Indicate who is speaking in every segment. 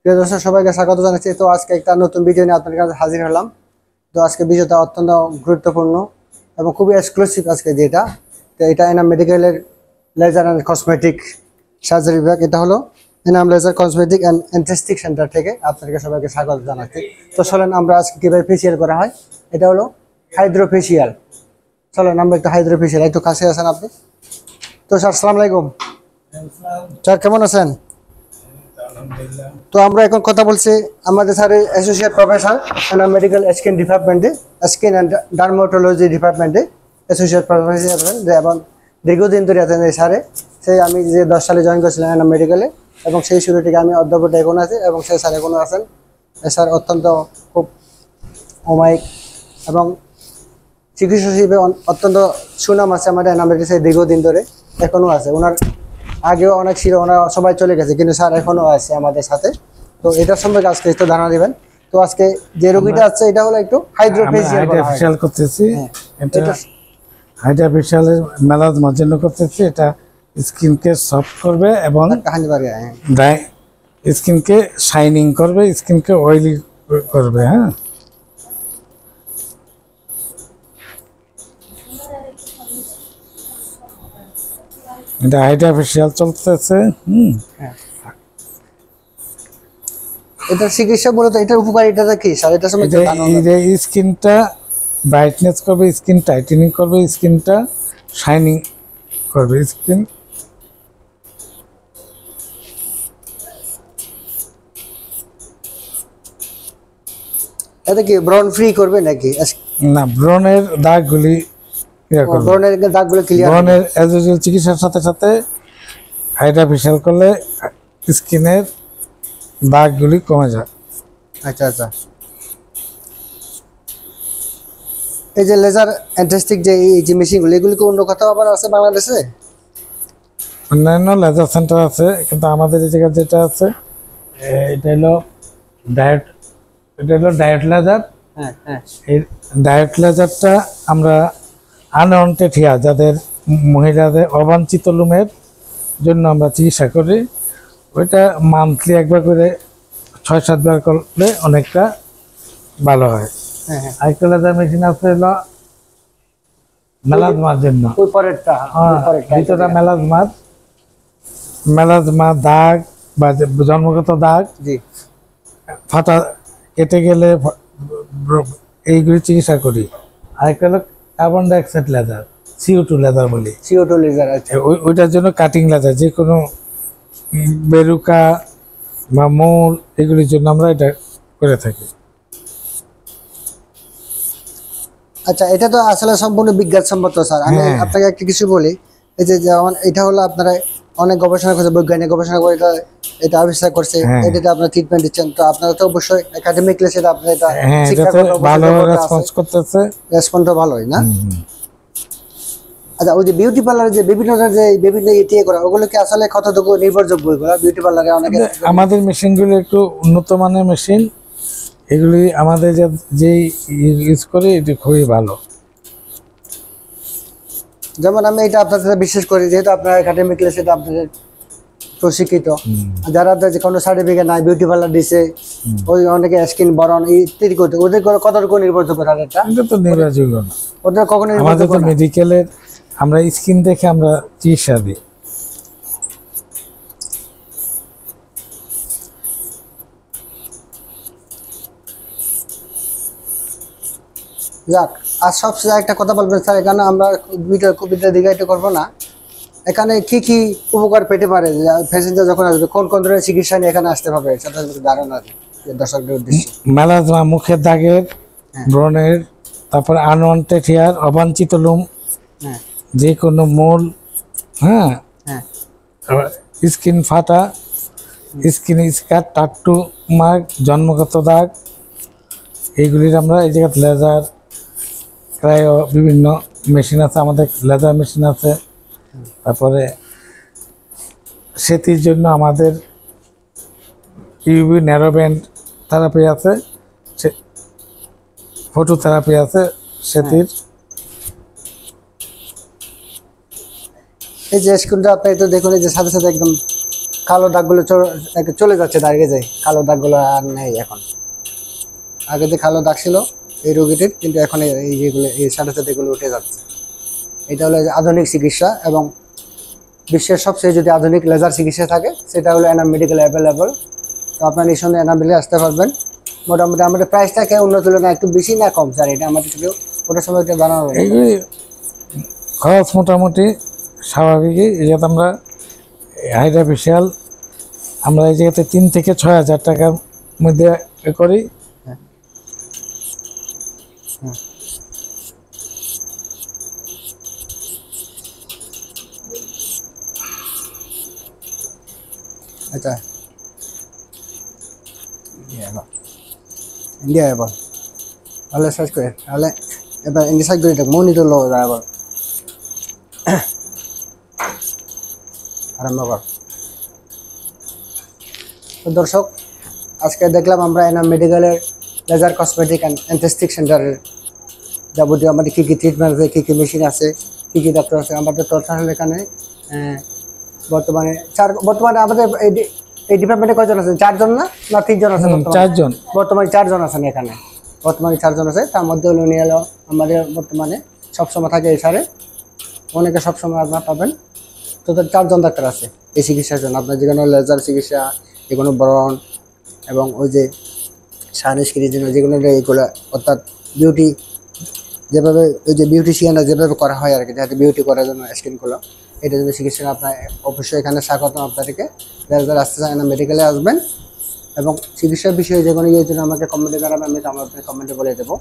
Speaker 1: প্রিয় দর্শক সবাইকে স্বাগত জানাচ্ছি। তো আজকে একটা নতুন ভিডিও নিয়ে আপনাদের কাছে হাজির হলাম। তো আজকে ভিডিওটা অত্যন্ত গুরুত্বপূর্ণ এবং খুবই এক্সক্লুসিভ আজকে যেটা। তো এটা এনাম মেডিকেলের লেজার অ্যান্ড কসমেটিক সার্জারি বিভাগ। এটা হলো Enam laser cosmetic and aesthetic centre থেকে আপনাদেরকে সবাইকে স্বাগত জানাচ্ছি। তো চলেন আমরা আজকে কীভাবে ফেসিয়াল করা হয়, এটা হলো হাইড্রোফেসিয়াল। চলেন আমরা একটু হাইড্রোফেসিয়াল, একটু কাছে আছেন আপনি। তো স্যার আসসালামু আলাইকুম। স্যার কেমন আছেন? তো আমরা এখন কথা বলছি আমাদের sir associate professor Enam medical skin ডিপার্টমেন্টে, স্কিন অ্যান্ড ডার্মাটোলজি ডিপার্টমেন্টে অ্যাসোসিয়েট প্রফেসর আছেন এবং দীর্ঘদিন ধরে আছেন এই স্যারে। সেই আমি যে 10 সালে জয়েন করেছিলাম এনাম মেডিকেলে এবং সেই শুরু থেকে আমি অধ্যাপক এখন আছি এবং সেই স্যার এখনও আছেন। স্যার অত্যন্ত খুব অমায়িক এবং চিকিৎসক হিসেবে অত্যন্ত সুনাম আছে আমাদের এনাম মেডিকেল দীর্ঘদিন ধরে, এখনও আছে। ওনার আগেও অনেক ছিল, ওনারা সবাই চলে গেছে, কিন্তু স্যার এখনও আছে আমাদের সাথে। তো এটার সম্পর্কে আজকে একটু ধারণা দিবেন। তো আজকে যে রোগীটা আছে এটা হলো একটু
Speaker 2: হাইড্রোফেশিয়াল করতেছি। এটা হাইড্রোফেশিয়ালের মেলাজমার জন্য করতেছি। এটা স্কিনকে সফট করবে এবং স্কিনকে শাইনিং করবে, স্কিনকে অয়েলি করবে। হ্যাঁ, এটা হাইড্রোফেশিয়াল চলতেছে।
Speaker 1: এটা চিকিৎসা মূলত এটার উপকারিতাটা কি স্যার? এটা সম্বন্ধে
Speaker 2: স্কিনটা ব্রাইটনেস করবে, স্কিন টাইটেনিং করবে, স্কিনটা শাইনিং করবে। স্কিন
Speaker 1: এটা কি ব্রন ফ্রি করবে নাকি?
Speaker 2: না, ব্রনের দাগগুলি
Speaker 1: ব্রনের দাগগুলো ক্লিয়ার।
Speaker 2: ব্রনের চিকিৎসার সাথে সাথে হাইড্রোফেশিয়াল করলে স্কিনের দাগগুলি কমে যায়।
Speaker 1: আচ্ছা আচ্ছা। এই যে লেজার অ্যান্থেস্টিক যে এই যে মেশিনগুলো, এগুলি কি অন্য কোথাও আবার আছে বাংলাদেশে?
Speaker 2: অন্যান্য লেজার সেন্টার আছে, কিন্তু আমাদের এই জায়গায় যেটা আছে এটা হলো ডায়েট, ডায়েট লেজার।
Speaker 1: হ্যাঁ হ্যাঁ।
Speaker 2: এই ডায়েট লেজারটা আমরা আনওয়ান্টেড হেয়ার, যাদের মহিলাদের অবাঞ্ছিত লোমের জন্য আমরা চিকিৎসা করি। ওইটা মান্থলি একবার করে 6-7 বার করলে অনেকটা ভালো হয়। আরেকটা লেজার মেশিন আছে হলো মেলাজমার জন্য। ভিতরটা মেলাজমা দাগ বা জন্মগত দাগ, ফাটা কেটে গেলে এইগুলি চিকিৎসা করি। আরেকটা হলো carbon dioxide laser, CO2 laser বলি।
Speaker 1: CO2 laser.
Speaker 2: ওইটার জন্য কাটিং লেজার, যে কোনো বেরুকা বা মূল এগুলির জন্য আমরা এটা করে থাকি।
Speaker 1: আচ্ছা, এটা তো আসলে সম্পূর্ণ বিজ্ঞানসম্মত স্যার। আমি আপনাকে একটা কিছু বলি, এই যে যেমন এটা হলো আপনারা অনেক গবেষণা করছে, বৈজ্ঞানিক গবেষণা করে এটা আবিষ্কার করছে, এটাতে আপনারা ট্রিটমেন্ট দিচ্ছেন। তো আপনারা তো অবশ্যই একাডেমিকলি সেটা আপনারা এটা
Speaker 2: ভালো রেসপন্স করতেছে,
Speaker 1: রেসপন্সটা ভালোই না? আচ্ছা, ওই যে বিউটি পার্লারে যে বিভিন্ন ইয়ে করা, ওগুলো কি আসলে কতটুকু নির্ভরযোগ্য? ওইগুলো বিউটি পার্লারে অনেকে
Speaker 2: আমাদের মেশিনগুলো একটু উন্নত মানের মেশিন, এগুলি আমাদের যে ইউজ করি এটা খুবই ভালো।
Speaker 1: যেমন আমি এটা আপনার সাথে বিশ্বাস করি, যেহেতু আপনার একাডেমিকলি সেটা আপনাদের প্রশিক্ষিত। যারা যে কোনো সার্টিফিকেট নাই, বিউটি পার্লার দিছে, ওই অনেকে স্কিন বরণ ইত্যাদি করতে, ওদের কতটুকু নির্ভরযোগ্য?
Speaker 2: এটা তো নির্ভরযোগ্য না,
Speaker 1: ওদের কখনো
Speaker 2: আমাদের তো মেডিকেলের আমরা স্কিন দেখে আমরা চিকিৎসা দিই।
Speaker 1: যাক, আর সবচেয়ে একটা কথা বলবেন স্যার, এখানে আমরা কবিতা দীর্ঘায়িত করবো না, এখানে কি কি উপকার পেতে পারে প্যাসেঞ্জার যখন আসবে, কোন কোন ধরনের চিকিৎসা নিয়ে এখানে আসতে হবে সেটা ধারণা আছে দর্শকদের উদ্দেশ্যে।
Speaker 2: মেলাজমা, মুখের দাগের, ব্রণের, তারপরে আনওয়ান্টেড হেয়ার, অবাঞ্ছিত লোম, যে কোনো মূল, হ্যাঁ, স্কিন ফাটা, স্কিন স্কার, টাট্টু মার্ক, জন্মগত দাগ, এইগুলির আমরা এই জায়গায় লেজার ক্রায়ো বিভিন্ন মেশিন আছে, আমাদের লেজার মেশিন আছে। তারপরে সেতির জন্য আমাদের ইউভি ন্যারোব্যান্ড থেরাপি আছে, ফটোথেরাপি আছে সেতির।
Speaker 1: এই যে স্ক্রিনটা আপনি একটু দেখুন, এই যে সাথে সাথে একদম কালো দাগগুলো চলে যাচ্ছে, দাঁড়িয়ে যায়, কালো দাগগুলো আর নেই এখন। আগে যে কালো দাগ ছিল এই রোগীটির, কিন্তু এখন এই যেগুলো এই সাথে সাথে এগুলো উঠে যাচ্ছে। এটা হলো আধুনিক চিকিৎসা, এবং বিশ্বের সবচেয়ে যদি আধুনিক লেজার চিকিৎসা থাকে সেটা হলো এনাম মেডিকেল অ্যাভেলেবল। তো আপনার নিঃসন্দেহে এনাম মেডিকেলে আসতে পারবেন। মোটামুটি আমাদের প্রাইসটাকে অন্য তুলনায় একটু বেশি না কম স্যার, এটা আমাদের একটু ওটার সময় একটু জানানো
Speaker 2: এগুলি খরচ মোটামুটি স্বাভাবিকই। এই যাতে আমরা হাইড্রা ফেশিয়াল আমরা এই জায়গাতে 3 থেকে 6,000 টাকার মধ্যে করি।
Speaker 1: আচ্ছা ইন্ডিয়া এবার তাহলে সার্চ করে, তাহলে এবার ইন্ডিয়া সার্চ করে দেখ মনিটর লো এবার আরম্ভ কর। তো দর্শক, আজকে দেখলাম আমরা এনাম মেডিকেলের লেজার কসমেটিক অ্যান্ড এন্থেস্টিক সেন্টারের যাবতীয় আমাদের কী কী ট্রিটমেন্ট আছে, কী কী মেশিন আছে, কী কী ডাক্তার আছে। আমাদের টোটাল এখানে বর্তমানে আমাদের এই ডিপার্টমেন্টে কয়জন আছেন? 4 জন না 3 জন আছেন?
Speaker 2: 4 জন।
Speaker 1: বর্তমানে 4 জন আছেন এখানে, বর্তমানে 4 জন আছে। তার মধ্যে হলো নিয়ে এলো আমাদের বর্তমানে সবসময় থাকে এই সারে, অনেকে সবসময় আপনার পাবেন। তো 4 জন ডাক্তার আছে এই চিকিৎসার জন্য। আপনার যে কোনো লেজার চিকিৎসা, যে কোনো ব্রণ, এবং ওই যে সানস্ক্রিনের জন্য যেগুলো এইগুলো, অর্থাৎ বিউটি যেভাবে ওই যে বিউটিশিয়ানরা যেভাবে করা হয় আর কি, যাতে বিউটি করার জন্য স্কিনগুলো, এটার জন্য চিকিৎসা আপনার অবশ্যই এখানে স্বাগতম আপনাদেরকে। যারা আসতে চান মেডিকেলে আসবেন, এবং চিকিৎসার বিষয়ে যে কোনো ইয়ের জন্য আমাকে কমেন্টে জানাবেন, আমি আমাদের কমেন্টে বলে দেবো।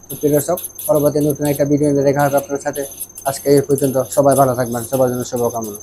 Speaker 1: তো প্রিয় দর্শক, পরবর্তী নতুন একটা ভিডিও দেখা হবে আপনার সাথে। আজকে এই পর্যন্ত, সবাই ভালো থাকবেন, সবার জন্য শুভকামনা।